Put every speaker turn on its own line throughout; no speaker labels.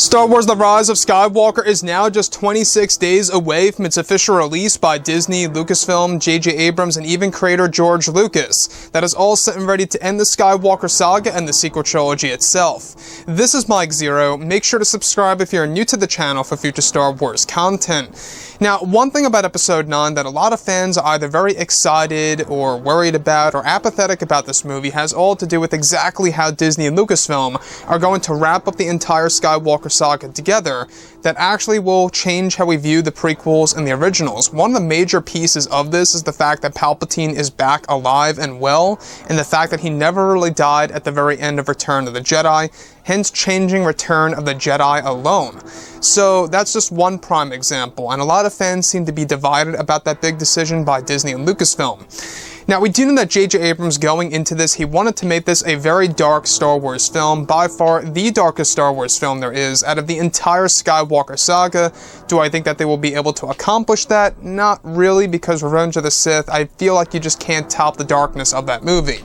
Star Wars The Rise of Skywalker is now just 26 days away from its official release by Disney, Lucasfilm, J.J. Abrams, and even creator George Lucas. That is all set and ready to end the Skywalker saga and the sequel trilogy itself. This is Mike Zero. Make sure to subscribe if you're new to the channel for future Star Wars content. Now, one thing about Episode 9 that a lot of fans are either very excited or worried about or apathetic about this movie has all to do with exactly how Disney and Lucasfilm are going to wrap up the entire Skywalker saga together that actually will change how we view the prequels and the originals. One of the major pieces of this is the fact that Palpatine is back alive and well, and the fact that he never really died at the very end of Return of the Jedi, hence changing Return of the Jedi alone. So that's just one prime example, and a lot of fans seem to be divided about that big decision by Disney and Lucasfilm. Now, we do know that J.J. Abrams, going into this, he wanted to make this a very dark Star Wars film, by far the darkest Star Wars film there is out of the entire Skywalker saga. Do I think that they will be able to accomplish that? Not really, because Revenge of the Sith, I feel like you just can't top the darkness of that movie.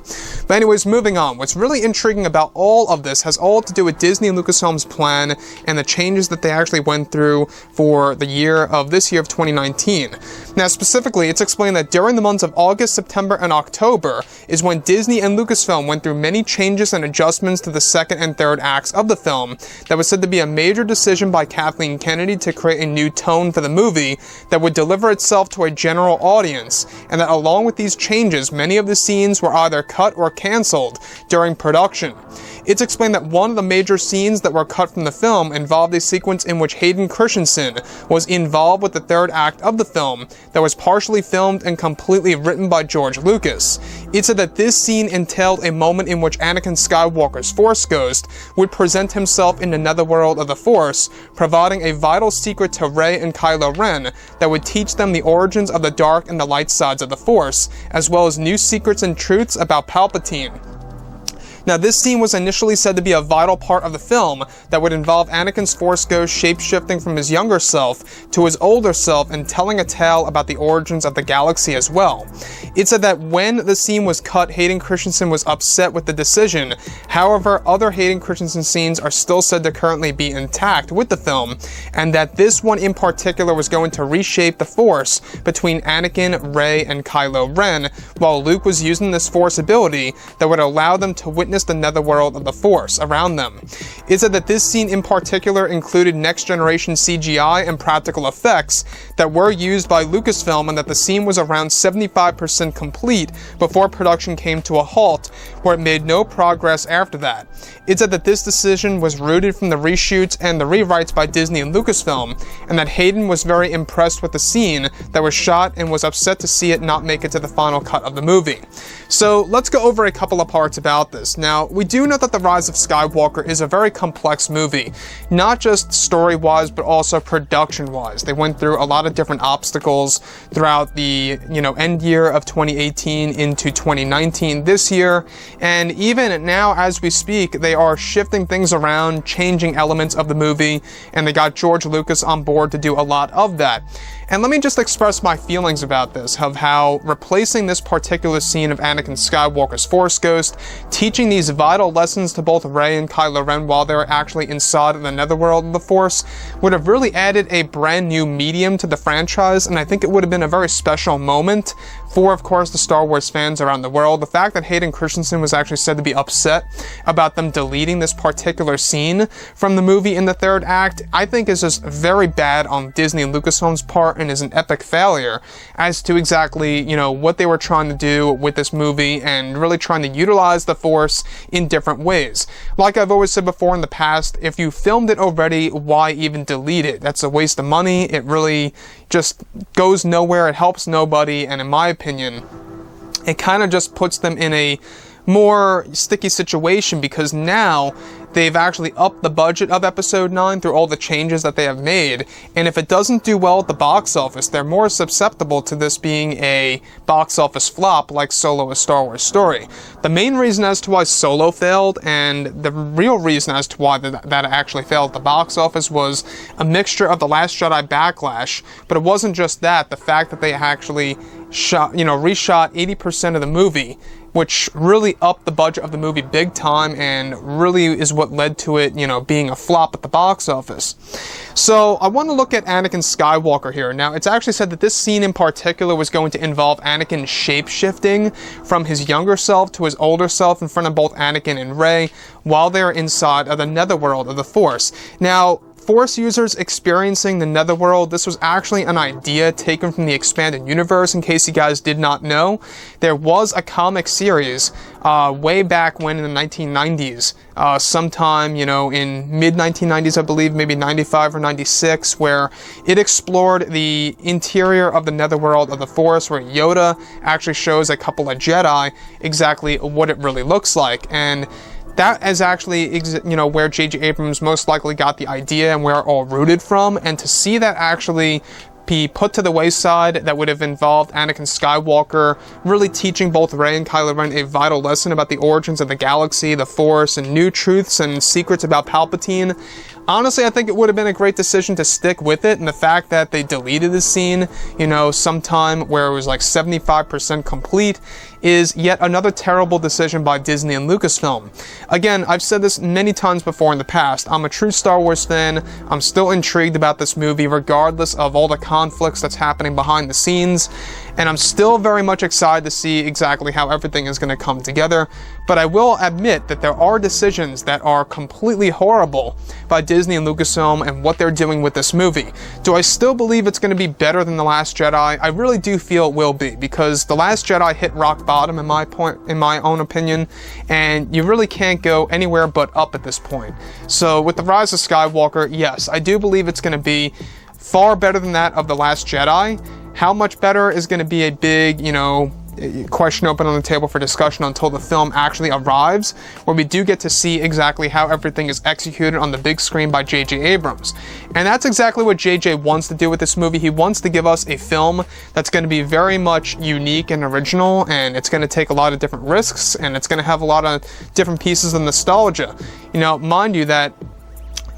But anyways, moving on. What's really intriguing about all of this has all to do with Disney and Lucasfilm's plan and the changes that they actually went through for the year of this year of 2019. Now, specifically, it's explained that during the months of August, September, and October is when Disney and Lucasfilm went through many changes and adjustments to the second and third acts of the film that was said to be a major decision by Kathleen Kennedy to create a new tone for the movie that would deliver itself to a general audience, and that along with these changes, many of the scenes were either cut or canceled during production. It's explained that one of the major scenes that were cut from the film involved a sequence in which Hayden Christensen was involved with the third act of the film that was partially filmed and completely written by George Lucas. It said that this scene entailed a moment in which Anakin Skywalker's Force Ghost would present himself in the netherworld of the Force, providing a vital secret to Rey and Kylo Ren that would teach them the origins of the dark and the light sides of the Force, as well as new secrets and truths about Palpatine. Now, this scene was initially said to be a vital part of the film that would involve Anakin's Force Ghost shape-shifting from his younger self to his older self and telling a tale about the origins of the galaxy as well. It said that when the scene was cut, Hayden Christensen was upset with the decision. However, other Hayden Christensen scenes are still said to currently be intact with the film, and that this one in particular was going to reshape the Force between Anakin, Rey, and Kylo Ren, while Luke was using this Force ability that would allow them to witness the netherworld of the Force around them. It said that this scene in particular included next-generation CGI and practical effects that were used by Lucasfilm, and that the scene was around 75% complete before production came to a halt, where it made no progress after that. It said that this decision was rooted from the reshoots and the rewrites by Disney and Lucasfilm, and that Hayden was very impressed with the scene that was shot and was upset to see it not make it to the final cut of the movie. So let's go over a couple of parts about this. Now, we do know that The Rise of Skywalker is a very complex movie, not just story-wise, but also production-wise. They went through a lot of different obstacles throughout the, end year of 2018 into 2019 this year, and even now as we speak, they are shifting things around, changing elements of the movie, and they got George Lucas on board to do a lot of that. And let me just express my feelings about this, of how replacing this particular scene of Anakin Skywalker's Force Ghost, teaching these vital lessons to both Rey and Kylo Ren while they're actually inside of the netherworld of the Force, would have really added a brand new medium to the franchise, and I think it would have been a very special moment for, of course, the Star Wars fans around the world. The fact that Hayden Christensen was actually said to be upset about them deleting this particular scene from the movie in the third act, I think is just very bad on Disney and Lucasfilm's part, and is an epic failure as to exactly, what they were trying to do with this movie and really trying to utilize the Force in different ways. Like I've always said before in the past, if you filmed it already, why even delete it? That's a waste of money. It really just goes nowhere. It helps nobody, and in my opinion, it kind of just puts them in a more sticky situation, because now they've actually upped the budget of Episode 9 through all the changes that they have made, and if it doesn't do well at the box office, they're more susceptible to this being a box office flop like Solo: A Star Wars Story. The main reason as to why Solo failed, and the real reason as to why that actually failed at the box office, was a mixture of The Last Jedi backlash, but it wasn't just that. The fact that they actually reshot 80% of the movie, which really upped the budget of the movie big time and really is what led to it, being a flop at the box office. So I want to look at Anakin Skywalker here. Now, it's actually said that this scene in particular was going to involve Anakin shape-shifting from his younger self to his older self in front of both Anakin and Rey while they're inside of the netherworld of the Force. Now, Force users experiencing the netherworld, this was actually an idea taken from the expanded universe, in case you guys did not know. There was a comic series way back when in the 1990s, sometime, in mid-1990s, I believe, maybe 95 or 96, where it explored the interior of the netherworld of the Force, where Yoda actually shows a couple of Jedi exactly what it really looks like. And that is actually, where J.J. Abrams most likely got the idea and where it all rooted from. And to see that actually be put to the wayside, that would have involved Anakin Skywalker really teaching both Rey and Kylo Ren a vital lesson about the origins of the galaxy, the Force, and new truths and secrets about Palpatine. Honestly, I think it would have been a great decision to stick with it, and the fact that they deleted the scene, sometime where it was like 75% complete, is yet another terrible decision by Disney and Lucasfilm. Again, I've said this many times before in the past, I'm a true Star Wars fan, I'm still intrigued about this movie regardless of all the conflicts that's happening behind the scenes, and I'm still very much excited to see exactly how everything is going to come together, but I will admit that there are decisions that are completely horrible by Disney and Lucasfilm and what they're doing with this movie. Do I still believe it's going to be better than The Last Jedi? I really do feel it will be, because The Last Jedi hit rock bottom in my own opinion, and you really can't go anywhere but up at this point. So with The Rise of Skywalker, yes, I do believe it's going to be far better than that of The Last Jedi. How much better is going to be a big, question open on the table for discussion until the film actually arrives, where we do get to see exactly how everything is executed on the big screen by J.J. Abrams. And that's exactly what J.J. wants to do with this movie. He wants to give us a film that's going to be very much unique and original, and it's going to take a lot of different risks, and it's going to have a lot of different pieces of nostalgia. Mind you that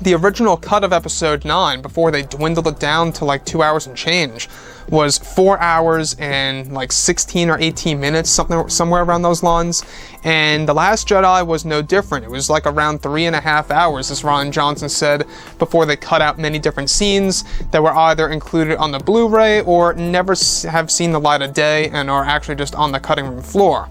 the original cut of Episode 9, before they dwindled it down to like 2 hours and change, was 4 hours and like 16 or 18 minutes, somewhere around those lines. And The Last Jedi was no different. It was like around 3.5 hours, as Rian Johnson said, before they cut out many different scenes that were either included on the Blu-ray or never have seen the light of day and are actually just on the cutting room floor.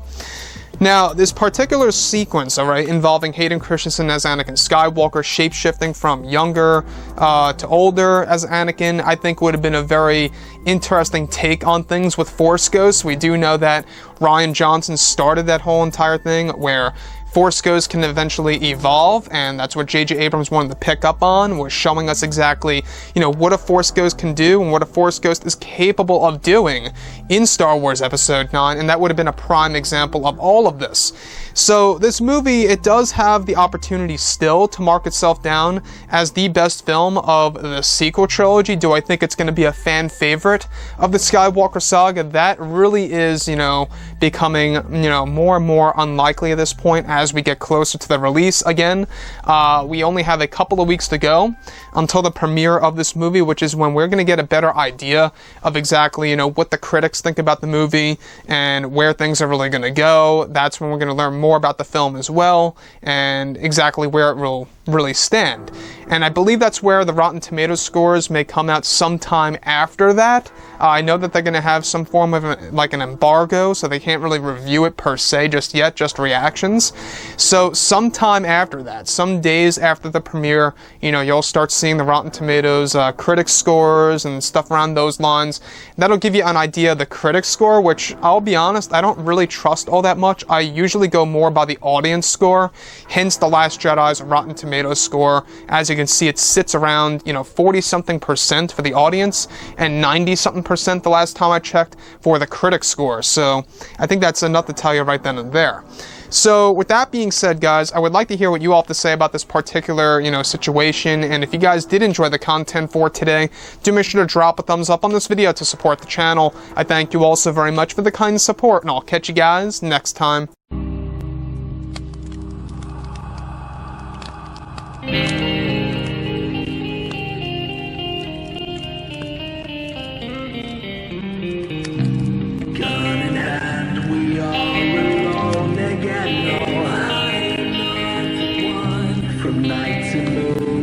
Now, this particular sequence, involving Hayden Christensen as Anakin Skywalker, shape-shifting from younger to older as Anakin, I think would have been a very interesting take on things with Force Ghosts. We do know that Rian Johnson started that whole entire thing where Force Ghosts can eventually evolve, and that's what J.J. Abrams wanted to pick up on, was showing us exactly, what a Force Ghost can do and what a Force Ghost is capable of doing in Star Wars Episode 9, and that would have been a prime example of all of this. So this movie, it does have the opportunity still to mark itself down as the best film of the sequel trilogy. Do I think it's going to be a fan favorite of the Skywalker saga? That really is, becoming, more and more unlikely at this point as we get closer to the release again. We only have a couple of weeks to go until the premiere of this movie, which is when we're going to get a better idea of exactly, what the critics think about the movie and where things are really going to go. That's when we're going to learn more about the film as well and exactly where it will really stand. And I believe that's where the Rotten Tomatoes scores may come out sometime after that. I know that they're going to have some form of an embargo, so they can't really review it per se just yet, just reactions. So sometime after that, some days after the premiere, you'll start seeing the Rotten Tomatoes critic scores and stuff around those lines. That'll give you an idea of the critic score, which I'll be honest, I don't really trust all that much. I usually go more by the audience score, hence The Last Jedi's Rotten Tomatoes score. As you can see, it sits around, 40-something% for the audience and 90-something% the last time I checked for the critic score. So I think that's enough to tell you right then and there. So with that being said, guys, I would like to hear what you all have to say about this particular, situation. And if you guys did enjoy the content for today, do make sure to drop a thumbs up on this video to support the channel. I thank you all so very much for the kind support, and I'll catch you guys next time. you.